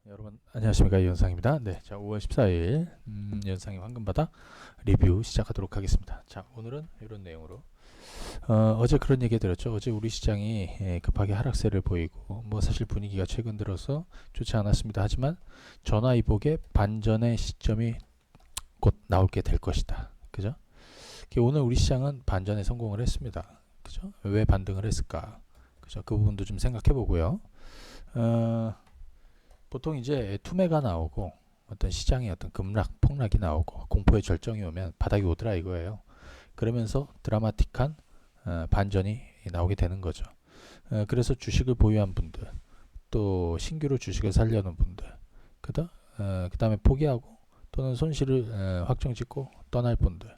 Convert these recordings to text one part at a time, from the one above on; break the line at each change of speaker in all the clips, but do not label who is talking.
여러분 안녕하십니까, 이현상입니다. 네, 자 5월 14일 연상의 황금바닥 리뷰 시작하도록 하겠습니다. 자, 오늘은 이런 내용으로 어제 그런 얘기 드렸죠. 어제 우리 시장이 급하게 하락세를 보이고 뭐 사실 분위기가 최근 들어서 좋지 않았습니다. 하지만 전화위복의 반전의 시점이 곧 나오게 될 것이다. 그죠? 오늘 우리 시장은 반전에 성공을 했습니다. 그죠? 왜 반등을 했을까? 그죠? 그 부분도 좀 생각해 보고요. 보통 이제 투매가 나오고 어떤 시장의 어떤 급락, 폭락이 나오고 공포의 절정이 오면 바닥이 오더라 이거예요. 그러면서 드라마틱한 반전이 나오게 되는 거죠. 그래서 주식을 보유한 분들, 또 신규로 주식을 살려는 분들, 그 다음에 포기하고 또는 손실을 확정짓고 떠날 분들,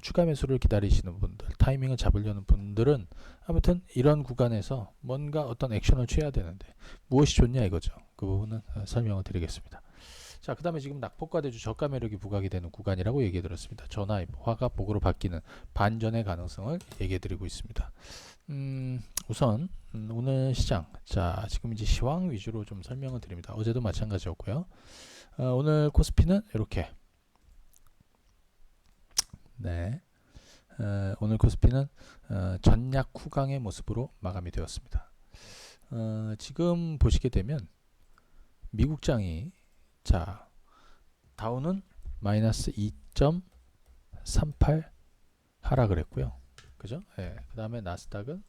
추가 매수를 기다리시는 분들, 타이밍을 잡으려는 분들은 아무튼 이런 구간에서 뭔가 어떤 액션을 취해야 되는데 무엇이 좋냐 이거죠. 그 부분은 설명을 드리겠습니다. 자, 그 다음에 지금 낙폭과대주 저가 매력이 부각이 되는 구간이라고 얘기해 드렸습니다. 전화가 복으로 바뀌는 반전의 가능성을 얘기해 드리고 있습니다. 우선 오늘 시장, 자 지금 이제 시황 위주로 좀 설명을 드립니다. 어제도 마찬가지였고요. 오늘 코스피는 이렇게, 네, 오늘 코스피는 전약 후강의 모습으로 마감이 되었습니다. 지금 보시게 되면 미국장이, 자 다우는 마이너스 2.38 하락을 했고요. 그죠? 예, 그 다음에 나스닥은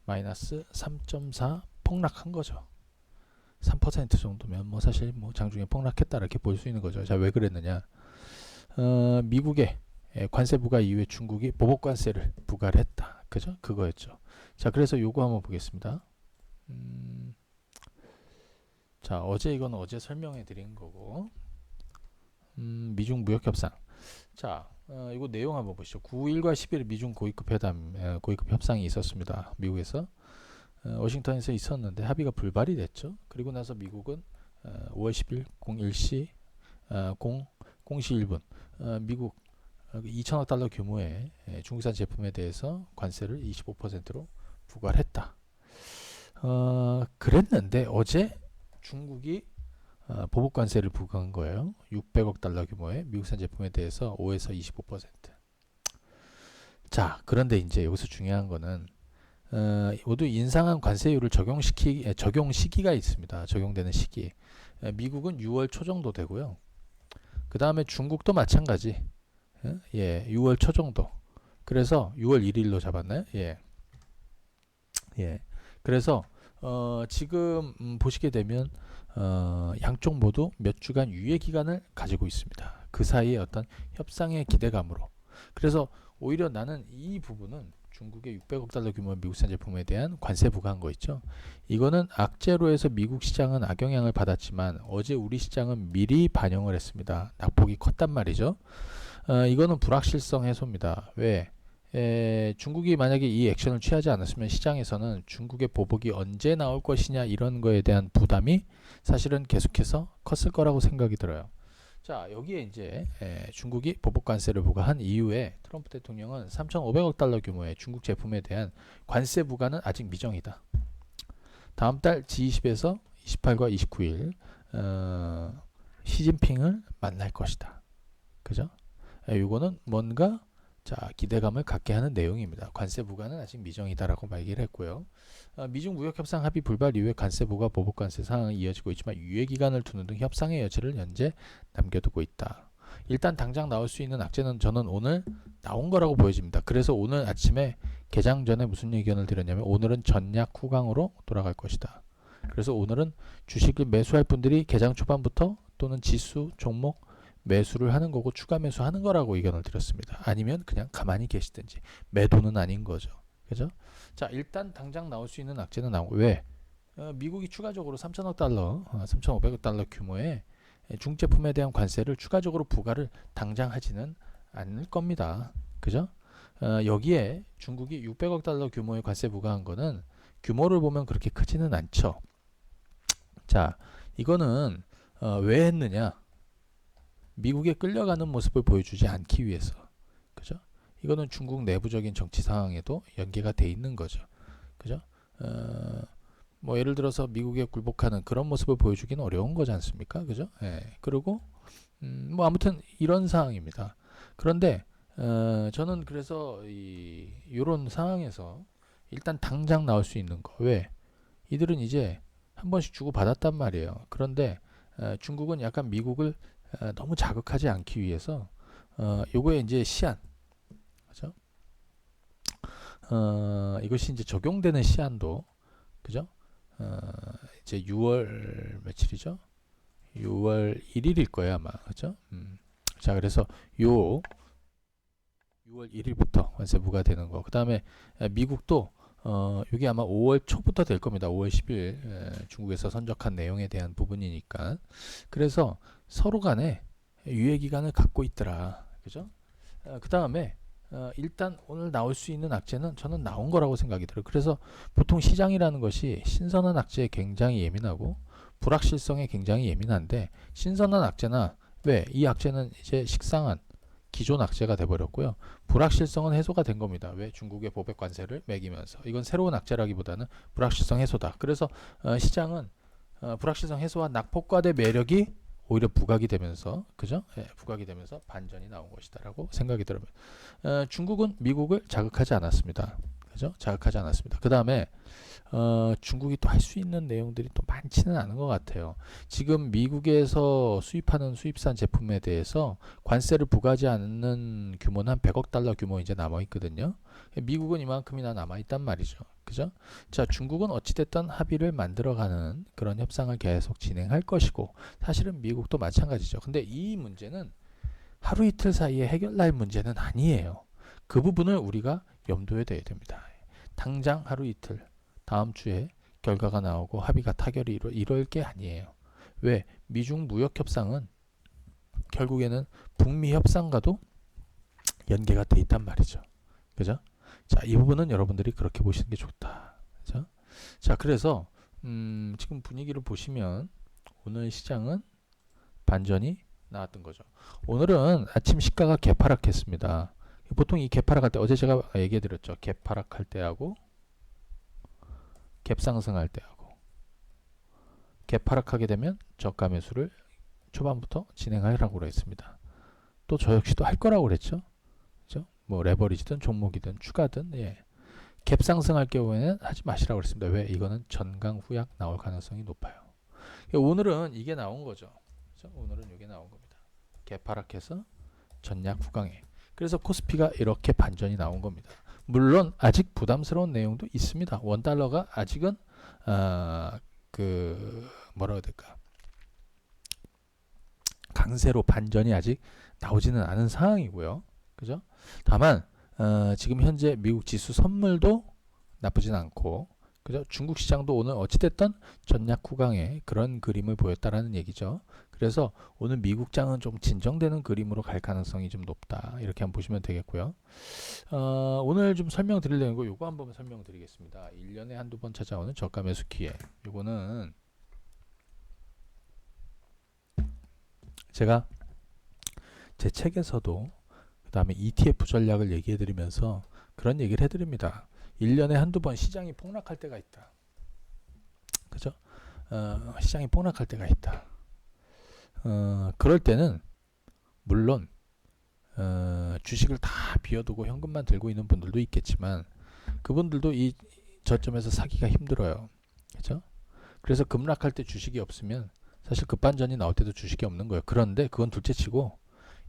마이너스 3.4 폭락한 거죠. 3% 정도면 뭐 사실 뭐 장중에 폭락했다 이렇게 볼 수 있는 거죠. 자, 왜 그랬느냐? 미국의 관세 부과 이후에 중국이 보복 관세를 부과를 했다. 그죠? 그거였죠. 자, 그래서 요거 한번 보겠습니다. 자, 이건 어제 설명해 드린 거고, 미중 무역 협상. 자, 이거 내용 한번 보시죠. 9일과 10일 미중 고위급 회담, 고위급 협상이 있었습니다. 미국에서. 워싱턴에서 있었는데 합의가 불발이 됐죠. 그리고 나서 미국은 5월 10일 01시 0시 1분 미국 2천억 달러 규모의 중국산 제품에 대해서 관세를 25%로 부과를 했다. 그랬는데 어제 중국이 보복 관세를 부과한 거예요. 600억 달러 규모의 미국산 제품에 대해서 5에서 25%. 자, 그런데 이제 여기서 중요한 거는 모두 인상한 관세율을 적용 시기가 있습니다. 적용되는 시기. 미국은 6월 초 정도 되고요. 그 다음에 중국도 마찬가지. 예, 6월 초 정도. 그래서 6월 1일로 잡았나요? 예. 예. 그래서 지금 보시게 되면 양쪽 모두 몇 주간 유예 기간을 가지고 있습니다. 그 사이에 어떤 협상의 기대감으로. 그래서 오히려 나는 이 부분은 중국의 600억 달러 규모의 미국산 제품에 대한 관세 부과한 거 있죠. 이거는 악재로 해서 미국 시장은 악영향을 받았지만 어제 우리 시장은 미리 반영을 했습니다. 낙폭이 컸단 말이죠. 이거는 불확실성 해소입니다. 왜? 중국이 만약에 이 액션을 취하지 않았으면 시장에서는 중국의 보복이 언제 나올 것이냐 이런 거에 대한 부담이 사실은 계속해서 컸을 거라고 생각이 들어요. 자, 여기에 이제 중국이 보복 관세를 부과한 이후에 트럼프 대통령은 3,500억 달러 규모의 중국 제품에 대한 관세 부과는 아직 미정이다. 다음 달 G20에서 28과 29일 시진핑을 만날 것이다. 그죠? 이거는 뭔가 기대감을 갖게 하는 내용입니다. 관세 부과는 아직 미정이다라고 얘기를 했고요. 미중 무역 협상 합의 불발 이후에 관세 부과 보복 관세 상황이 이어지고 있지만 유예 기간을 두는 등 협상의 여지를 현재 남겨두고 있다. 일단 당장 나올 수 있는 악재는 저는 오늘 나온 거라고 보여집니다. 그래서 오늘 아침에 개장 전에 무슨 의견을 드렸냐면 오늘은 전약 후강으로 돌아갈 것이다. 그래서 오늘은 주식을 매수할 분들이 개장 초반부터 또는 지수 종목 매수를 하는 거고 추가 매수하는 거라고 의견을 드렸습니다. 아니면 그냥 가만히 계시든지 매도는 아닌 거죠. 그죠? 자, 일단 당장 나올 수 있는 악재는 나오고, 왜? 미국이 추가적으로 3천억 달러, 3,500억 달러 규모의 중제품에 대한 관세를 추가적으로 부과를 당장 하지는 않을 겁니다. 그죠? 여기에 중국이 600억 달러 규모의 관세 부과한 거는 규모를 보면 그렇게 크지는 않죠. 자, 이거는 왜 했느냐? 미국에 끌려가는 모습을 보여주지 않기 위해서. 그죠? 이거는 중국 내부적인 정치 상황에도 연계가 돼 있는 거죠. 그죠? 뭐 예를 들어서 미국에 굴복하는 그런 모습을 보여주기는 어려운 거지 않습니까? 그죠? 예. 그리고 뭐 아무튼 이런 상황입니다. 그런데 저는 그래서 이런 상황에서 일단 당장 나올 수 있는 거. 왜? 이들은 이제 한 번씩 주고 받았단 말이에요. 그런데 중국은 약간 미국을 너무 자극하지 않기 위해서 요거에 이제 시한, 그죠? 이것이 이제 적용되는 시한도, 그죠? 어, 이제 6월 며칠이죠? 6월 1일일 거예요 아마, 그죠? 자, 그래서 요 6월 1일부터 관세 부과되는 거. 그 다음에 미국도 이게 아마 5월 초부터 될 겁니다. 5월 10일 중국에서 선적한 내용에 대한 부분이니까. 그래서 서로 간에 유예 기간을 갖고 있더라. 그죠? 그 다음에 일단 오늘 나올 수 있는 악재는 저는 나온 거라고 생각이 들어요. 그래서 보통 시장이라는 것이 신선한 악재에 굉장히 예민하고 불확실성에 굉장히 예민한데, 신선한 악재나 왜 이 악재는 이제 식상한 기존 악재가 돼버렸고요. 불확실성은 해소가 된 겁니다. 왜? 중국의 보백 관세를 매기면서. 이건 새로운 악재라기보다는 불확실성 해소다. 그래서 시장은 불확실성 해소와 낙폭과대 매력이 오히려 부각이 되면서, 그죠? 예, 부각이 되면서 반전이 나온 것이다라고 생각이 들어요. 중국은 미국을 자극하지 않았습니다. 그죠? 자극하지 않았습니다. 그 다음에 중국이 또 할 수 있는 내용들이 또 많지는 않은 것 같아요. 지금 미국에서 수입하는 수입산 제품에 대해서 관세를 부과하지 않는 규모는 한 100억 달러 규모 이제 남아 있거든요. 미국은 이만큼이나 남아 있단 말이죠. 그죠? 자, 중국은 어찌됐든 합의를 만들어가는 그런 협상을 계속 진행할 것이고, 사실은 미국도 마찬가지죠. 근데 이 문제는 하루 이틀 사이에 해결날 문제는 아니에요. 그 부분을 우리가 염두에 둬야 됩니다. 당장 하루 이틀, 다음 주에 결과가 나오고 합의가 타결이 이럴 게 아니에요. 왜? 미중 무역 협상은 결국에는 북미 협상과도 연계가 돼 있단 말이죠. 그죠? 자, 이 부분은 여러분들이 그렇게 보시는 게 좋다. 그죠? 자, 그래서 지금 분위기를 보시면 오늘 시장은 반전이 나왔던 거죠. 오늘은 아침 시가가 개파락했습니다. 보통 이 개파락할 때, 어제 제가 얘기해 드렸죠. 개파락할 때하고 갭상승할 때하고, 개파락하게 되면 저가 매수를 초반부터 진행하라고 그랬습니다. 또 저 역시도 할 거라고 그랬죠. 그죠? 뭐 레버리지든 종목이든 추가든, 예. 갭상승할 경우에는 하지 마시라고 그랬습니다. 왜? 이거는 전강 후약 나올 가능성이 높아요. 오늘은 이게 나온 거죠. 그죠? 오늘은 이게 나온 겁니다. 개파락해서 전략 후강에. 그래서 코스피가 이렇게 반전이 나온 겁니다. 물론 아직 부담스러운 내용도 있습니다. 원달러가 아직은 뭐라고 해야 될까, 강세로 반전이 아직 나오지는 않은 상황이고요. 그죠? 다만 지금 현재 미국 지수 선물도 나쁘진 않고, 그죠? 중국 시장도 오늘 어찌됐든 전략 후강의 그런 그림을 보였다라는 얘기죠. 그래서 오늘 미국장은 좀 진정되는 그림으로 갈 가능성이 좀 높다, 이렇게 한번 보시면 되겠고요. 오늘 좀 설명드리려는 거 요거 한번 설명드리겠습니다. 1년에 한두 번 찾아오는 저가 매수 기회. 요거는 제가 제 책에서도 그 다음에 ETF 전략을 얘기해 드리면서 그런 얘기를 해드립니다. 1년에 한두 번 시장이 폭락할 때가 있다. 그죠? 시장이 폭락할 때가 있다. 그럴 때는 물론 주식을 다 비워두고 현금만 들고 있는 분들도 있겠지만, 그분들도 이 저점에서 사기가 힘들어요. 그죠? 그래서 급락할 때 주식이 없으면 사실 급반전이 나올 때도 주식이 없는 거예요. 그런데 그건 둘째치고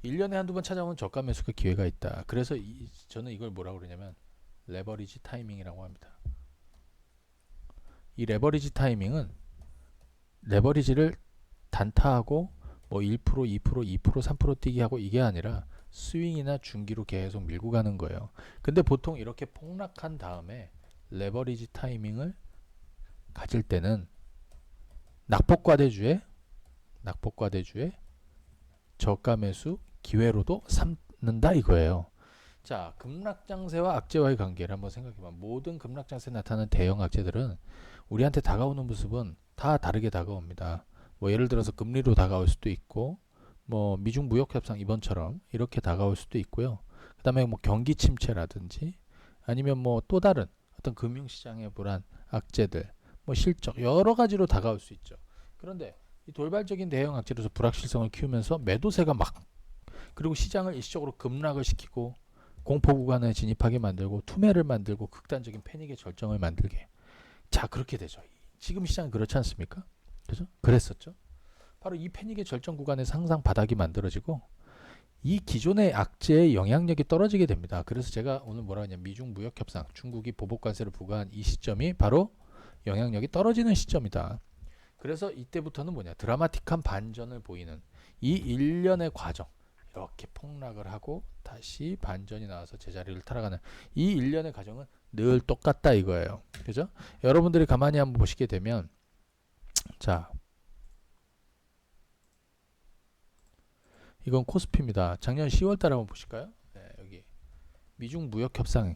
1년에 한두 번 찾아오는 저가 매수가 기회가 있다. 그래서 저는 이걸 뭐라고 그러냐면 레버리지 타이밍이라고 합니다. 이 레버리지 타이밍은 레버리지를 단타하고 뭐 1%, 2%, 2%, 3% 뛰기 하고 이게 아니라 스윙이나 중기로 계속 밀고 가는 거예요. 근데 보통 이렇게 폭락한 다음에 레버리지 타이밍을 가질 때는 낙폭과대주에 저가 매수 기회로도 삼는다 이거예요. 자, 급락장세와 악재와의 관계를 한번 생각해봐. 모든 급락장세에 나타나는 대형 악재들은 우리한테 다가오는 모습은 다 다르게 다가옵니다. 뭐 예를 들어서 금리로 다가올 수도 있고, 뭐 미중 무역 협상 이번처럼 이렇게 다가올 수도 있고요. 그 다음에 뭐 경기 침체라든지, 아니면 뭐 또 다른 어떤 금융시장의 불안, 악재들, 뭐 실적 여러 가지로 다가올 수 있죠. 그런데 이 돌발적인 대형 악재로서 불확실성을 키우면서 매도세가 막 그리고 시장을 일시적으로 급락을 시키고 공포 구간에 진입하게 만들고 투매를 만들고 극단적인 패닉의 절정을 만들게. 자, 그렇게 되죠. 지금 시장은 그렇지 않습니까? 그죠? 그랬었죠. 바로 이 패닉의 절정 구간에서 항상 바닥이 만들어지고 이 기존의 악재의 영향력이 떨어지게 됩니다. 그래서 제가 오늘 뭐라 하냐면 미중 무역 협상, 중국이 보복 관세를 부과한 이 시점이 바로 영향력이 떨어지는 시점이다. 그래서 이때부터는 뭐냐? 드라마틱한 반전을 보이는 이 일련의 과정. 이렇게 폭락을 하고 다시 반전이 나와서 제자리를 타락하는 이 일련의 과정은 늘 똑같다 이거예요. 그죠? 여러분들이 가만히 한번 보시게 되면 자, 이건 코스피입니다. 작년 10월 달에 한번 보실까요? 네, 여기 미중 무역 협상.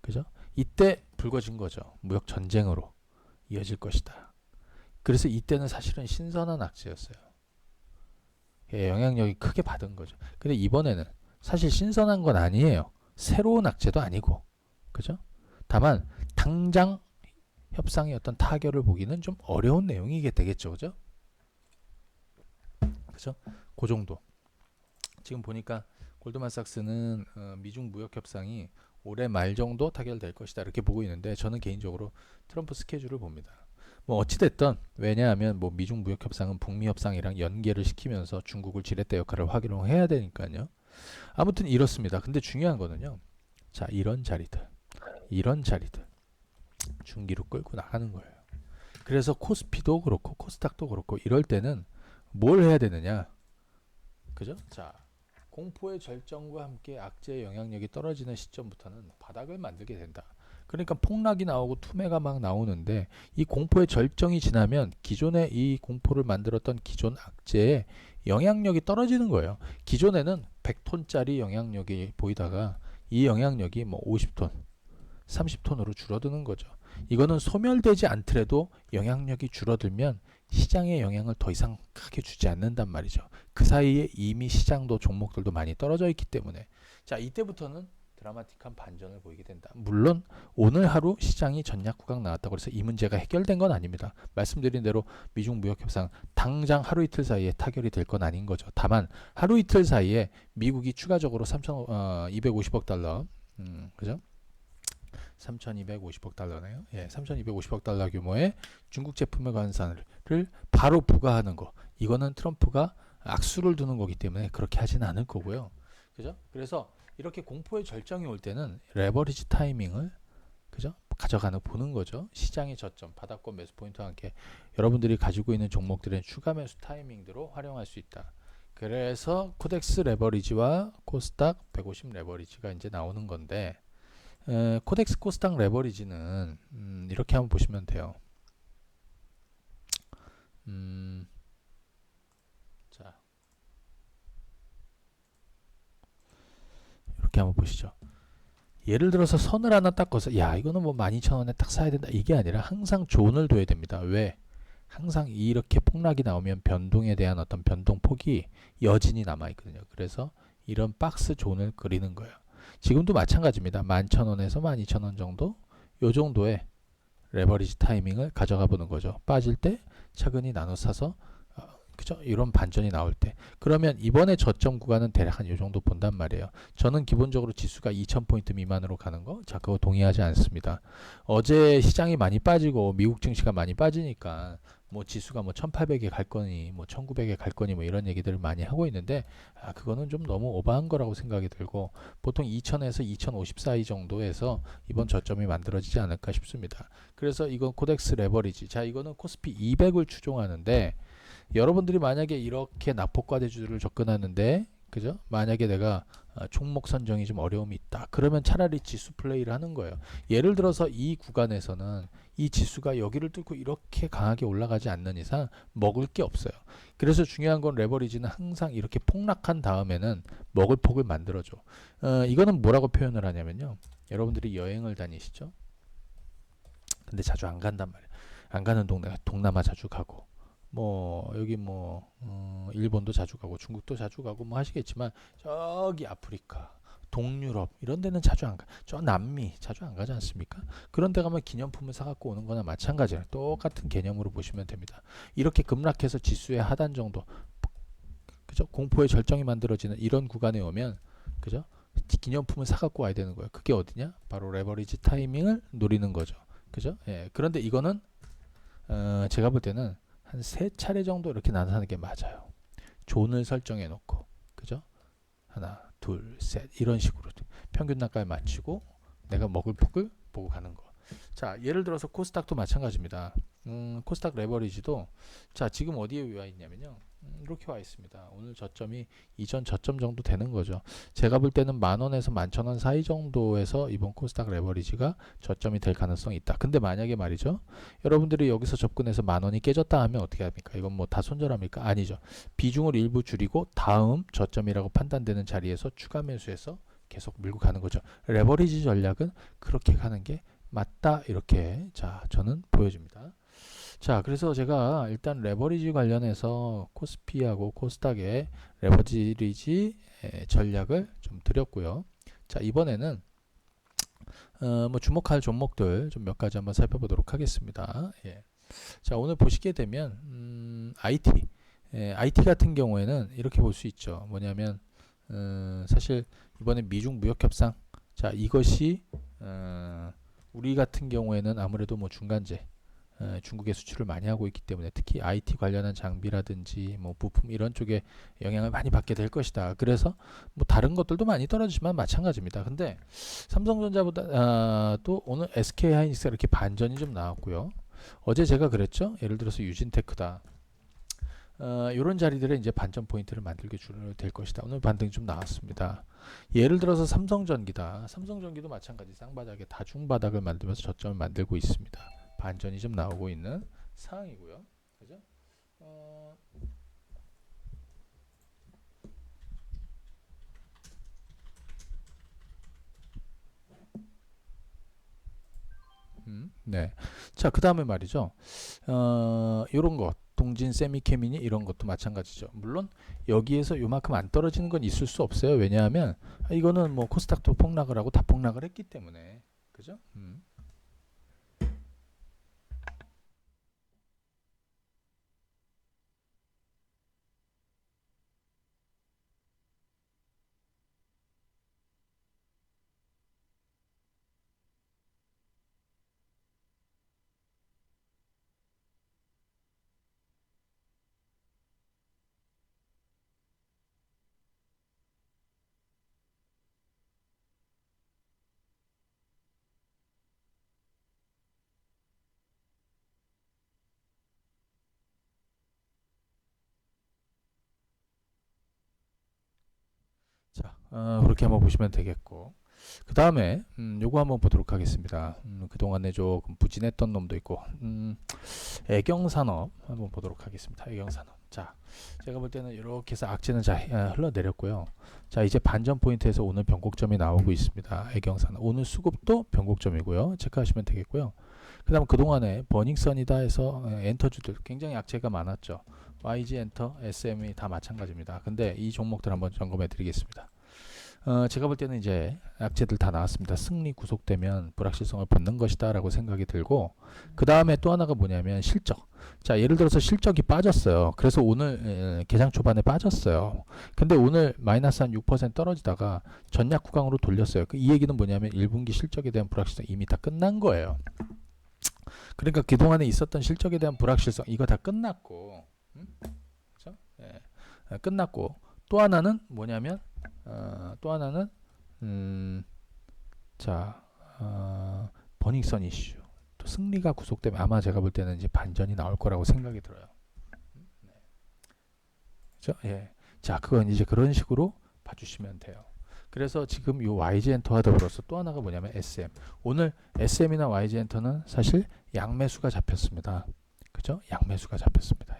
그죠? 이때 불거진 거죠. 무역 전쟁으로 이어질 것이다. 그래서 이때는 사실은 신선한 악재였어요. 영향력이 크게 받은 거죠. 근데 이번에는 사실 신선한 건 아니에요. 새로운 악재도 아니고. 그죠? 다만 당장 협상의 어떤 타결을 보기는 좀 어려운 내용이 되겠죠. 그죠? 그죠? 그 정도. 지금 보니까 골드만삭스는 미중 무역 협상이 올해 말 정도 타결될 것이다 이렇게 보고 있는데 저는 개인적으로 트럼프 스케줄을 봅니다. 뭐 어찌됐든 왜냐하면 뭐 미중 무역 협상은 북미 협상이랑 연계를 시키면서 중국을 지렛대 역할을 활용해야 되니까요. 아무튼 이렇습니다. 근데 중요한 거는요. 자, 이런 자리들 중기로 끌고 나가는 거예요. 그래서 코스피도 그렇고 코스닥도 그렇고 이럴 때는 뭘 해야 되느냐? 그죠? 자, 공포의 절정과 함께 악재의 영향력이 떨어지는 시점부터는 바닥을 만들게 된다. 그러니까 폭락이 나오고 투매가 막 나오는데 이 공포의 절정이 지나면 기존의 이 공포를 만들었던 기존 악재의 영향력이 떨어지는 거예요. 기존에는 100톤짜리 영향력이 보이다가 이 영향력이 뭐 50톤, 30톤으로 줄어드는 거죠. 이거는 소멸되지 않더라도 영향력이 줄어들면 시장에 영향을 더 이상 크게 주지 않는단 말이죠. 그 사이에 이미 시장도 종목들도 많이 떨어져 있기 때문에 자, 이때부터는 드라마틱한 반전을 보이게 된다. 물론 오늘 하루 시장이 전략 구간 나왔다고 해서 이 문제가 해결된 건 아닙니다. 말씀드린 대로 미중 무역 협상 당장 하루 이틀 사이에 타결이 될 건 아닌 거죠. 다만 하루 이틀 사이에 미국이 추가적으로 3,250억 달러 그죠? 3,250억 달러네요. 예, 3,250억 달러 규모의 중국 제품에 관한 산을 바로 부과하는 거. 이거는 트럼프가 악수를 두는 거기 때문에 그렇게 하지는 않을 거고요. 그죠? 그래서 이렇게 공포의 절정이 올 때는 레버리지 타이밍을 그죠? 가져가는 보는 거죠. 시장의 저점, 바닥권 매수 포인트와 함께 여러분들이 가지고 있는 종목들의 추가 매수 타이밍대로 활용할 수 있다. 그래서 코덱스 레버리지와 코스닥 150 레버리지가 이제 나오는 건데 코덱스 코스닥 레버리지는 이렇게 한번 보시면 돼요. 자, 이렇게 한번 보시죠. 예를 들어서 선을 하나 딱 그어서 야 이거는 뭐 12,000원에 딱 사야 된다 이게 아니라 항상 존을 둬야 됩니다. 왜? 항상 이렇게 폭락이 나오면 변동에 대한 어떤 변동폭이 여진이 남아있거든요. 그래서 이런 박스 존을 그리는 거예요. 지금도 마찬가지입니다. 11,000원에서 12,000원 정도 요 정도의 레버리지 타이밍을 가져가 보는 거죠. 빠질 때 차근히 나눠 사서 그죠? 이런 반전이 나올 때 그러면 이번에 저점 구간은 대략 한 이 정도 본단 말이에요. 저는 기본적으로 지수가 2000포인트 미만으로 가는 거 자 그거 동의하지 않습니다. 어제 시장이 많이 빠지고 미국 증시가 많이 빠지니까 뭐 지수가 뭐 1800에 갈 거니 뭐 1900에 갈 거니 뭐 이런 얘기들을 많이 하고 있는데 그거는 좀 너무 오버한 거라고 생각이 들고 보통 2000에서 2050 사이 정도에서 이번 저점이 만들어지지 않을까 싶습니다. 그래서 이건 코덱스 레버리지 자 이거는 코스피 200을 추종하는데 여러분들이 만약에 이렇게 낙폭과대주를 접근하는데 그죠? 만약에 내가 종목 선정이 좀 어려움이 있다. 그러면 차라리 지수 플레이를 하는 거예요. 예를 들어서 이 구간에서는 이 지수가 여기를 뚫고 이렇게 강하게 올라가지 않는 이상 먹을 게 없어요. 그래서 중요한 건 레버리지는 항상 이렇게 폭락한 다음에는 먹을 폭을 만들어줘. 이거는 뭐라고 표현을 하냐면요. 여러분들이 여행을 다니시죠? 근데 자주 안 간단 말이에요. 안 가는 동네가 동남아 자주 가고 뭐 여기 뭐 일본도 자주 가고 중국도 자주 가고 뭐 하시겠지만 저기 아프리카 동유럽 이런 데는 자주 안 가. 저 남미 자주 안 가지 않습니까? 그런 데 가면 기념품을 사갖고 오는 거나 마찬가지예요. 똑같은 개념으로 보시면 됩니다. 이렇게 급락해서 지수의 하단 정도, 그죠? 공포의 절정이 만들어지는 이런 구간에 오면, 그죠? 기념품을 사갖고 와야 되는 거예요. 그게 어디냐? 바로 레버리지 타이밍을 노리는 거죠. 그죠? 예. 그런데 이거는 제가 볼 때는 한 3차례 정도 이렇게 나타나는 게 맞아요. 존을 설정해 놓고, 그죠? 하나, 둘, 셋 이런 식으로 평균 단가를 맞추고 내가 먹을 폭을 보고 가는 거. 자, 예를 들어서 코스닥도 마찬가지입니다. 코스닥 레버리지도 자, 지금 어디에 와 있냐면요. 이렇게 와 있습니다. 오늘 저점이 이전 저점 정도 되는 거죠. 제가 볼 때는 10,000원에서 11,000원 사이 정도에서 이번 코스닥 레버리지가 저점이 될 가능성이 있다. 근데 만약에 말이죠. 여러분들이 여기서 접근해서 10,000원이 깨졌다 하면 어떻게 합니까? 이건 뭐 다 손절합니까? 아니죠. 비중을 일부 줄이고 다음 저점이라고 판단되는 자리에서 추가 매수해서 계속 밀고 가는 거죠. 레버리지 전략은 그렇게 가는 게 맞다. 이렇게 자, 저는 보여집니다. 자, 그래서 제가 일단 레버리지 관련해서 코스피하고 코스닥의 레버리지 전략을 좀 드렸고요. 자, 이번에는 뭐 주목할 종목들 좀 몇 가지 한번 살펴보도록 하겠습니다. 예. 자, 오늘 보시게 되면 IT, IT 같은 경우에는 이렇게 볼 수 있죠. 뭐냐면 사실 이번에 미중 무역 협상, 자, 이것이 우리 같은 경우에는 아무래도 뭐 중간재 중국에 수출을 많이 하고 있기 때문에 특히 IT 관련한 장비라든지 뭐 부품 이런 쪽에 영향을 많이 받게 될 것이다. 그래서 뭐 다른 것들도 많이 떨어지지만 마찬가지입니다. 근데 삼성전자보다 또 오늘 SK하이닉스가 이렇게 반전이 좀 나왔고요. 어제 제가 그랬죠. 예를 들어서 유진테크다. 이런 자리들에 이제 반전 포인트를 만들게 될 것이다. 오늘 반등이 좀 나왔습니다. 예를 들어서 삼성전기다. 삼성전기도 마찬가지 쌍바닥에 다중바닥을 만들면서 저점을 만들고 있습니다. 반전이 좀 나오고 있는 상황이고요. 그죠? 네. 자, 그 다음에 말이죠. 요런 것. 동진 세미케미니 이런 것도 마찬가지죠. 물론 여기에서 요만큼 안 떨어지는 건 있을 수 없어요. 왜냐하면 이거는 뭐 코스닥도 폭락을 하고 다 폭락을 했기 때문에. 그죠? 자, 그렇게 한번 보시면 되겠고. 그 다음에 요거 한번 보도록 하겠습니다. 그동안에 조금 부진했던 놈도 있고 애경산업 한번 보도록 하겠습니다. 애경산업. 자, 제가 볼 때는 이렇게 해서 악재는 흘러내렸고요. 자, 이제 반전 포인트에서 오늘 변곡점이 나오고 있습니다. 애경산업. 오늘 수급도 변곡점이고요. 체크하시면 되겠고요. 그 다음 그동안에 버닝썬이다 해서 엔터주들 굉장히 악재가 많았죠. YG 엔터, SM이 다 마찬가지입니다. 근데 이 종목들 한번 점검해 드리겠습니다. 제가 볼 때는 이제 악재들 다 나왔습니다. 승리 구속되면 불확실성을 붙는 것이다 라고 생각이 들고, 그 다음에 또 하나가 뭐냐면 실적. 자, 예를 들어서 실적이 빠졌어요. 그래서 오늘 개장 초반에 빠졌어요. 근데 오늘 마이너스 한 6% 떨어지다가 전략 구강으로 돌렸어요. 이 얘기는 뭐냐면 1분기 실적에 대한 불확실성 이미 다 끝난 거예요. 그러니까 그동안에 있었던 실적에 대한 불확실성 이거 다 끝났고, 그렇죠? 예. 끝났고, 또 하나는 뭐냐면 또 하나는 자, 버닝썬 이슈. 또 승리가 구속되면 아마 제가 볼 때는 이제 반전이 나올 거라고 생각이 들어요. 네. 그렇죠? 예. 자, 그건 이제 그런 식으로 봐주시면 돼요. 그래서 지금 이 YG엔터와 더불어서 또 하나가 뭐냐면 SM. 오늘 SM이나 YG엔터는 사실 양매수가 잡혔습니다. 그죠? 양매수가 잡혔습니다.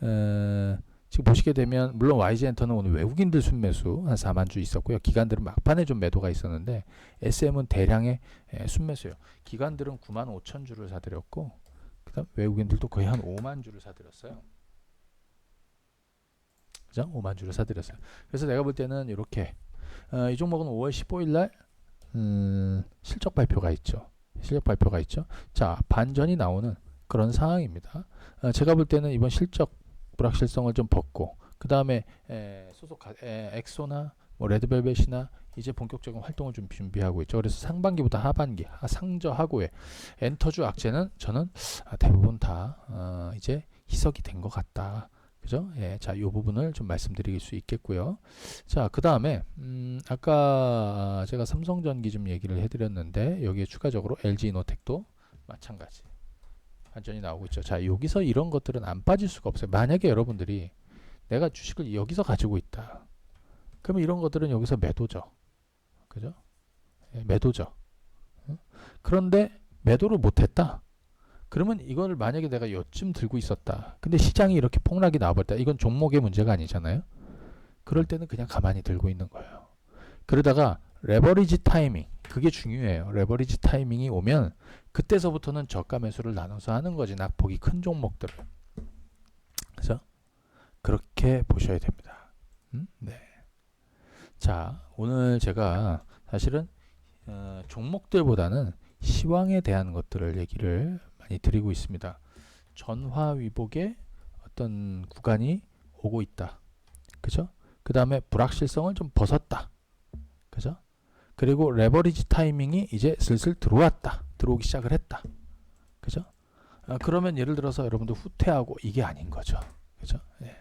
예. 지금 보시게 되면 물론 YG엔터는 오늘 외국인들 순매수 한 4만 주 있었고요. 기관들은 막판에 좀 매도가 있었는데 SM은 대량의 순매수예요. 기관들은 9만 5천 주를 사들였고 그다음 외국인들도 거의 한 5만 주를 사들였어요. 그죠? 5만 주를 사들였어요. 그래서 내가 볼 때는 이렇게 이 종목은 5월 15일 날 실적 발표가 있죠. 실적 발표가 있죠. 자, 반전이 나오는 그런 상황입니다. 제가 볼 때는 이번 실적 불확실성을 좀 벗고 그 다음에 소속 엑소나 뭐 레드벨벳이나 이제 본격적인 활동을 좀 준비하고 있죠. 그래서 상반기보다 하반기 상저하고의 엔터주 악재는 저는 대부분 다 이제 희석이 된 것 같다. 그죠? 예, 자, 이 부분을 좀 말씀드릴 수 있겠고요. 자, 그 다음에 아까 제가 삼성전기 좀 얘기를 해드렸는데 여기에 추가적으로 LG이노텍도 마찬가지 반전이 나오고 있죠. 자, 여기서 이런 것들은 안 빠질 수가 없어요. 만약에 여러분들이 내가 주식을 여기서 가지고 있다. 그러면 이런 것들은 여기서 매도죠. 그죠? 예, 매도죠. 그런데 매도를 못했다. 그러면 이걸 만약에 내가 요쯤 들고 있었다. 근데 시장이 이렇게 폭락이 나와버렸다. 이건 종목의 문제가 아니잖아요. 그럴 때는 그냥 가만히 들고 있는 거예요. 그러다가 레버리지 타이밍, 그게 중요해요. 레버리지 타이밍이 오면 그때서부터는 저가 매수를 나눠서 하는 거지. 낙폭이 큰 종목들을. 그래서 그렇게 보셔야 됩니다. 네. 자, 오늘 제가 사실은 종목들보다는 시황에 대한 것들을 얘기를 많이 드리고 있습니다. 전화위복의 어떤 구간이 오고 있다. 그죠? 그 다음에 불확실성을 좀 벗었다. 그죠? 그리고 레버리지 타이밍이 이제 슬슬 들어오기 시작을 했다. 그죠? 그러면 예를 들어서 여러분들 후퇴하고 이게 아닌 거죠. 그죠? 예.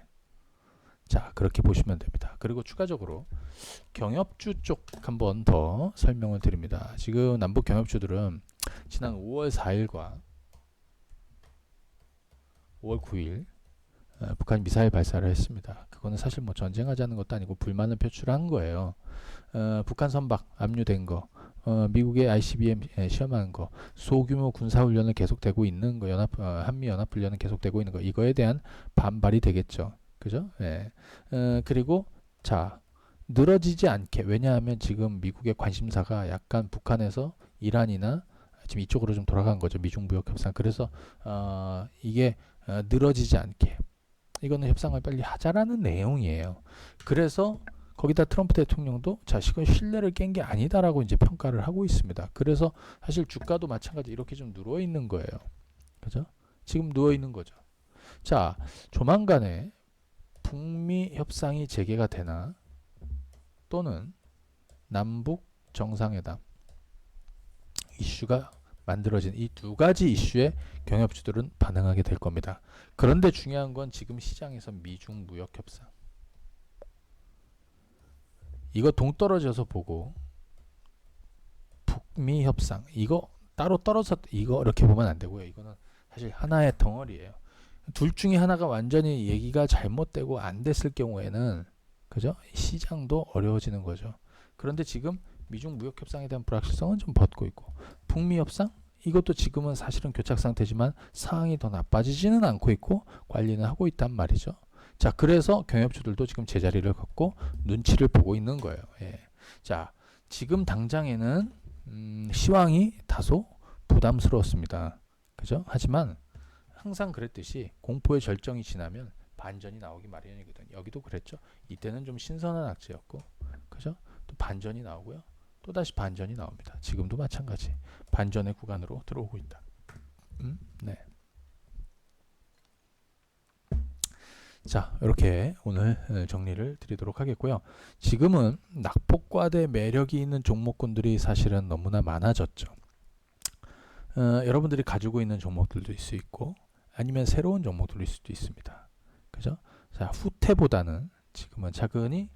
자, 그렇게 보시면 됩니다. 그리고 추가적으로 경협주 쪽 한번 더 설명을 드립니다. 지금 남북 경협주들은 지난 5월 4일과 5월 9일 북한 미사일 발사를 했습니다. 그거는 사실 뭐 전쟁하자는 것도 아니고 불만을 표출한 거예요. 북한 선박 압류된 거, 미국의 ICBM 시험하는 거, 소규모 군사훈련을 계속되고 있는 거, 한미연합훈련은 계속되고 있는 거, 이거에 대한 반발이 되겠죠. 그죠? 예. 그리고 자, 늘어지지 않게, 왜냐하면 지금 미국의 관심사가 약간 북한에서 이란이나 지금 이쪽으로 좀 돌아간 거죠. 미중무역 협상. 그래서 이게 늘어지지 않게, 이거는 협상을 빨리 하자라는 내용이에요. 그래서 거기다 트럼프 대통령도 자, 이건 신뢰를 깬 게 아니다라고 이제 평가를 하고 있습니다. 그래서 사실 주가도 마찬가지 이렇게 좀 누워 있는 거예요. 그죠? 지금 누워 있는 거죠. 자, 조만간에 북미 협상이 재개가 되나 또는 남북 정상회담 이슈가 만들어진 이 두 가지 이슈에 경협주들은 반응하게 될 겁니다. 그런데 중요한 건 지금 시장에서 미중 무역 협상 이거 동떨어져서 보고 북미 협상 이거 따로 떨어져 이거 이렇게 보면 안 되고요. 이거는 사실 하나의 덩어리예요. 둘 중에 하나가 완전히 얘기가 잘못되고 안 됐을 경우에는 그죠? 시장도 어려워지는 거죠. 그런데 지금 미중 무역 협상에 대한 불확실성은 좀 벗고 있고 북미 협상 이것도 지금은 사실은 교착 상태지만 상황이 더 나빠지지는 않고 있고 관리는 하고 있단 말이죠. 자, 그래서 경협주들도 지금 제자리를 걷고 눈치를 보고 있는 거예요. 예. 자, 지금 당장에는 시황이 다소 부담스러웠습니다. 그죠? 하지만 항상 그랬듯이 공포의 절정이 지나면 반전이 나오기 마련이거든요. 여기도 그랬죠. 이때는 좀 신선한 악재였고, 그죠? 또 반전이 나오고요. 또 다시 반전이 나옵니다. 지금도 마찬가지. 반전의 구간으로 들어오고 있다. 네. 자, 이렇게 오늘 정리를 드리도록 하겠고요. 지금은 낙폭과대 매력이 있는 종목군들이 사실은 너무나 많아졌죠. 여러분들이 가지고 있는 종목들도 있을 수 있고 아니면 새로운 종목들일 수도 있습니다. 그죠? 자, 후퇴보다는 지금은 차근히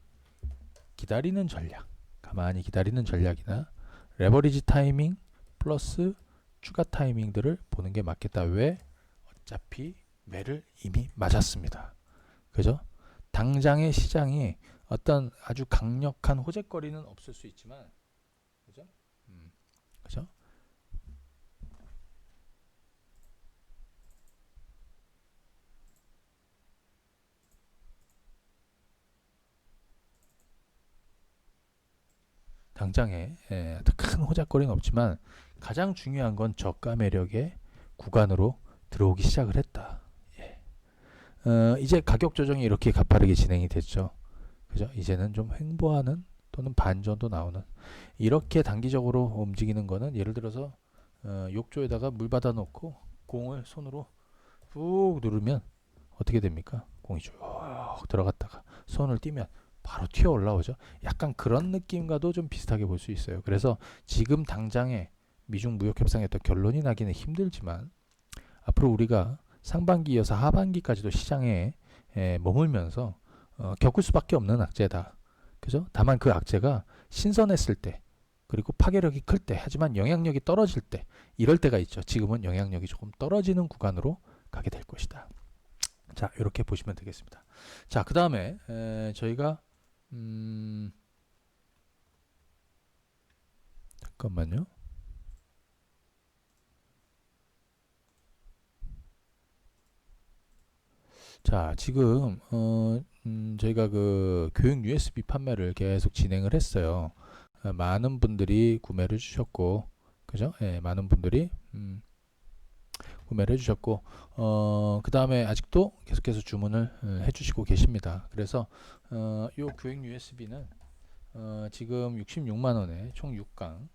기다리는 전략, 가만히 기다리는 전략이나 레버리지 타이밍 플러스 추가 타이밍들을 보는 게 맞겠다. 왜? 어차피 매를 이미 맞았습니다. 그죠? 당장의 시장이 어떤 아주 강력한 호재거리는 없을 수 있지만, 그죠? 그죠? 당장에 큰 호재거리는 없지만 가장 중요한 건 저가 매력의 구간으로 들어오기 시작을 했다. 이제 가격 조정이 이렇게 가파르게 진행이 됐죠. 그죠? 이제는 좀 횡보하는 또 또는 반 정도 나오는 이렇게 단기적으로 움직이는 거는 예를 들어서 욕조에다가 물 받아 놓고 공을 손으로 꾹 누르면 어떻게 됩니까? 공이 쭉 들어갔다가 손을 띄면 바로 튀어 올라오죠. 약간 그런 느낌과도 좀 비슷하게 볼 수 있어요. 그래서 지금 당장에 미중 무역 협상의 어떤 결론이 나기는 힘들지만 앞으로 우리가 상반기 이어서 하반기까지도 시장에 머물면서 겪을 수밖에 없는 악재다. 그죠? 다만 그 악재가 신선했을 때 그리고 파괴력이 클 때 하지만 영향력이 떨어질 때 이럴 때가 있죠. 지금은 영향력이 조금 떨어지는 구간으로 가게 될 것이다. 자, 이렇게 보시면 되겠습니다. 자, 그 다음에 저희가 잠깐만요. 자, 지금 저희가 그 교육 USB 판매를 계속 진행을 했어요. 많은 분들이 구매를 해주셨고, 그죠? 예, 많은 분들이 구매를 해주셨고, 그 다음에 아직도 계속해서 주문을 해주시고 계십니다. 그래서 이 교육 USB는 지금 66만 원에 총 6강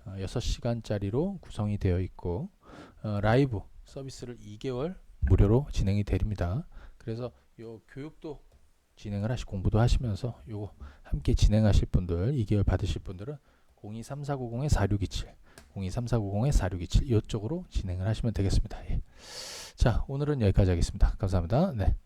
6시간짜리로 구성이 되어 있고 라이브 서비스를 2개월 무료로 진행이 됩니다. 그래서 요 교육도 진행을 공부도 하시면서 요거 함께 진행하실 분들 2개월 받으실 분들은 023490-4627 023490-4627 이쪽으로 진행을 하시면 되겠습니다. 예. 자, 오늘은 여기까지 하겠습니다. 감사합니다. 네.